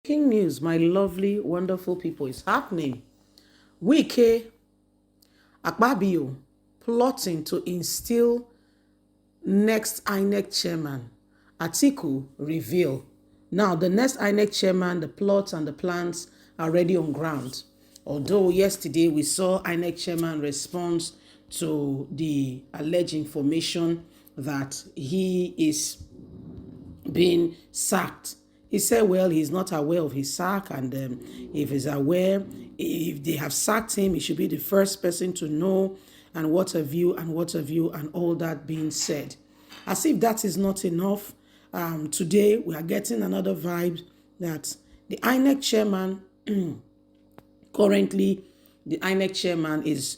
breaking news, my lovely, wonderful people, is happening. Wike, Akpabio, plotting to instill next Inec chairman. Atiku reveal. Now, the next Inec chairman, the plots and the plans are already on ground. Although yesterday we saw Inec chairman response to the alleged information that he is being sacked. He said, well, he's not aware of his sack, and if he's aware, if they have sacked him, he should be the first person to know, and what have you, and all that being said. As if that is not enough, today we are getting another vibe that the INEC chairman, currently, the INEC chairman is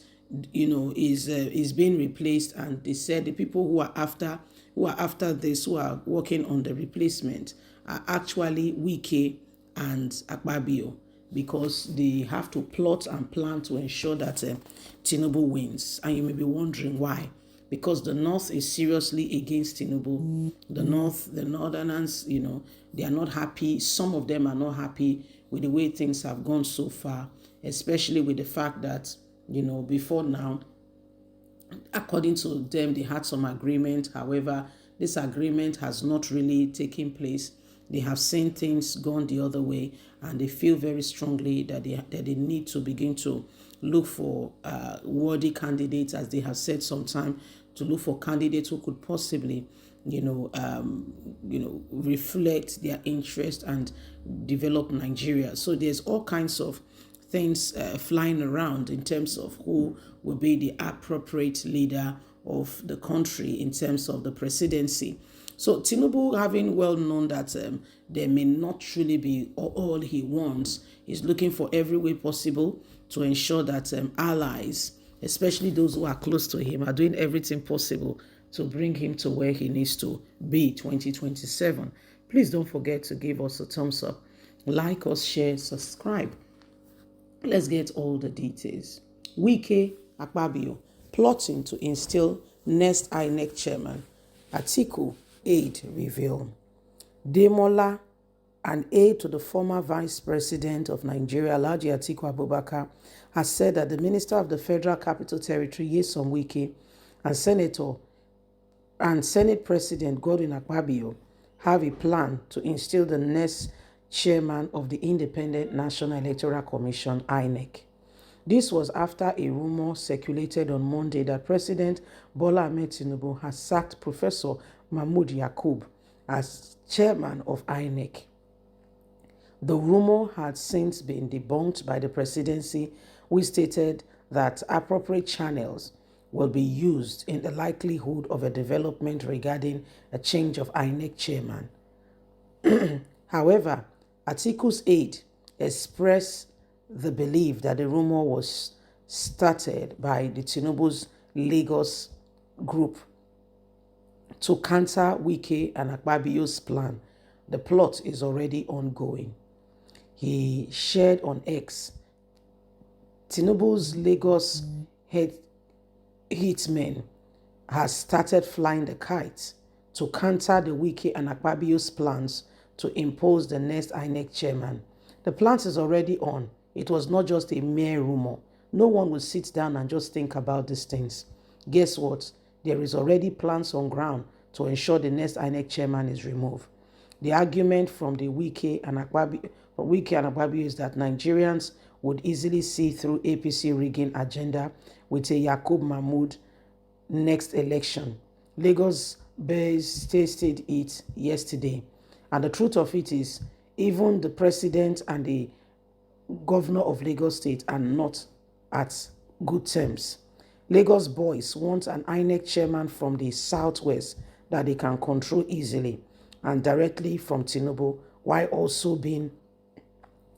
being replaced, and they said the people who are after this, who are working on the replacement, are actually Wike and Akpabio, because they have to plot and plan to ensure that Tinubu wins. And you may be wondering why. Because the North is seriously against Tinubu. The Northerners, they are not happy. Some of them are not happy with the way things have gone so far, especially with the fact that, before now, according to them, they had some agreement. However, this agreement has not really taken place. They have seen things gone the other way, and they feel very strongly that they need to begin to look for worthy candidates, as they have said sometime, to look for candidates who could possibly, reflect their interest and develop Nigeria. So there's all kinds of things flying around in terms of who will be the appropriate leader of the country in terms of the presidency. So Tinubu, having well known that there may not truly be all he wants, is looking for every way possible to ensure that allies, especially those who are close to him, are doing everything possible to bring him to where he needs to be 2027. Please don't forget to give us a thumbs up, like us, share, subscribe. Let's get all the details. Wike, Akpabio, plotting to instill next INEC chairman. Atiku, aide reveal. Demola, an aide to the former Vice President of Nigeria, Alhaji Atiku Abubakar, has said that the Minister of the Federal Capital Territory, Nyesom Wike, and Senate President Godwin Akpabio have a plan to instill the next chairman of the Independent National Electoral Commission, INEC. This was after a rumor circulated on Monday that President Bola Ahmed Tinubu has sacked Professor Mahmood Yakubo as chairman of INEC. The rumor had since been debunked by the presidency, which stated that appropriate channels will be used in the likelihood of a development regarding a change of INEC chairman. However, Atiku's aide expressed the belief that the rumor was started by the Tinubu's Lagos group to counter Wike and Akpabio's plan. The plot is already ongoing. He shared on X, Tinubu's Lagos hitmen has started flying the kites to counter the Wike and Akpabio's plans to impose the next INEC chairman. The plans is already on. It was not just a mere rumor. No one will sit down and just think about these things. Guess what? There is already plans on ground to ensure the next INEC chairman is removed. The argument from the Wike and Akpabio is that Nigerians would easily see through APC rigging agenda with a Yakubu Mahmood next election. Lagos based stated it yesterday. And the truth of it is, even the president and the governor of Lagos State are not at good terms. Lagos boys want an INEC chairman from the southwest that they can control easily and directly from Tinubu, while also being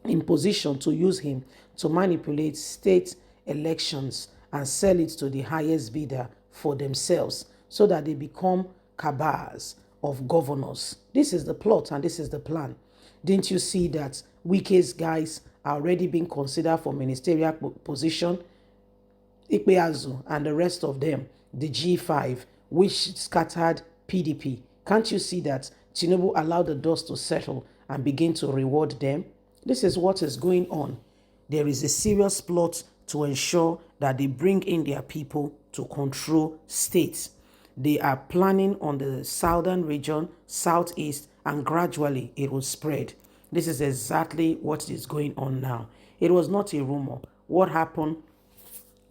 in position to use him to manipulate state elections and sell it to the highest bidder for themselves so that they become cabals of governors. This is the plot and this is the plan. Didn't you see that Wike's guys are already being considered for ministerial position? Ikpeazu and the rest of them, the G5, which scattered PDP. Can't you see that Tinubu allowed the dust to settle and begin to reward them? This is what is going on. There is a serious plot to ensure that they bring in their people to control states. They are planning on the southern region, southeast, and gradually it will spread. This is exactly what is going on now. It was not a rumor. What happened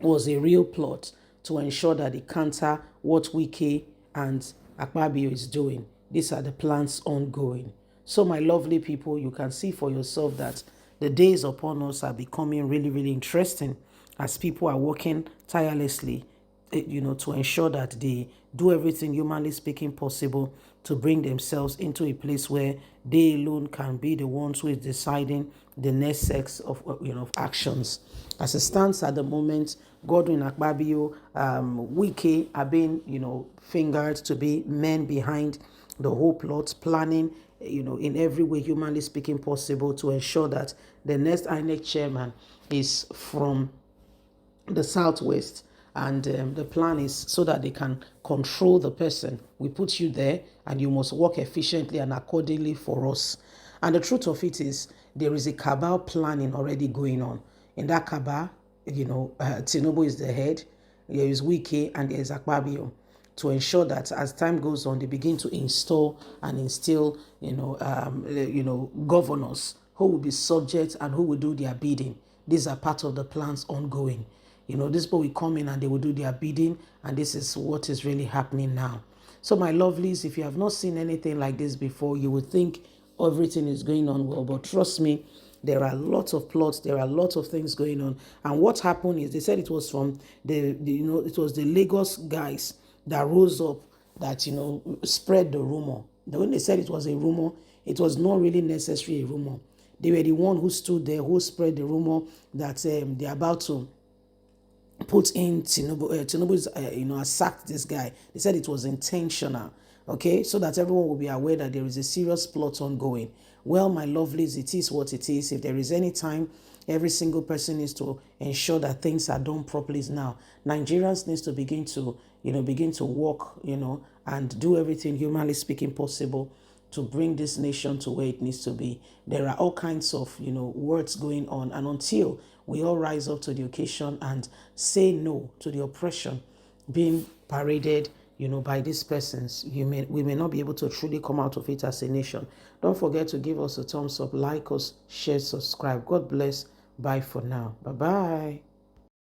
was a real plot to ensure that they counter what Wike and Akpabio is doing. These are the plans ongoing. So my lovely people, you can see for yourself that the days upon us are becoming really, really interesting as people are working tirelessly, to ensure that they do everything humanly speaking possible to bring themselves into a place where they alone can be the ones who is deciding the next sex of actions. As it stands at the moment, Godwin, Akpabio, Wike are being, fingered to be men behind the whole plot, planning, in every way humanly speaking possible to ensure that the next INEC chairman is from the southwest, and the plan is so that they can control the person. We put you there and you must work efficiently and accordingly for us. And the truth of it is there is a cabal planning already going on. In that cabal, Tinubu is the head, there is Wike, and there is Akpabio, to ensure that as time goes on, they begin to install and instill, governors who will be subject and who will do their bidding. These are part of the plans ongoing. This people will come in and they will do their bidding, and this is what is really happening now. So my lovelies, if you have not seen anything like this before, you would think everything is going on well, but trust me, there are lots of plots, there are lots of things going on. And what happened is they said it was from it was the Lagos guys that rose up that spread the rumor. When they said it was a rumor, it was not really necessarily a rumor. They were the one who stood there, who spread the rumor that they're about to put in Tinubu. Tinubu has sacked this guy. They said it was intentional, okay, so that everyone will be aware that there is a serious plot ongoing. Well, my lovelies, it is what it is. If there is any time, every single person needs to ensure that things are done properly now. Nigerians needs to begin to work, and do everything humanly speaking possible to bring this nation to where it needs to be. There are all kinds of, words going on. And until we all rise up to the occasion and say no to the oppression being paraded, by these persons, we may not be able to truly come out of it as a nation. Don't forget to give us a thumbs up, like us, share, subscribe. God bless. Bye for now. Bye-bye.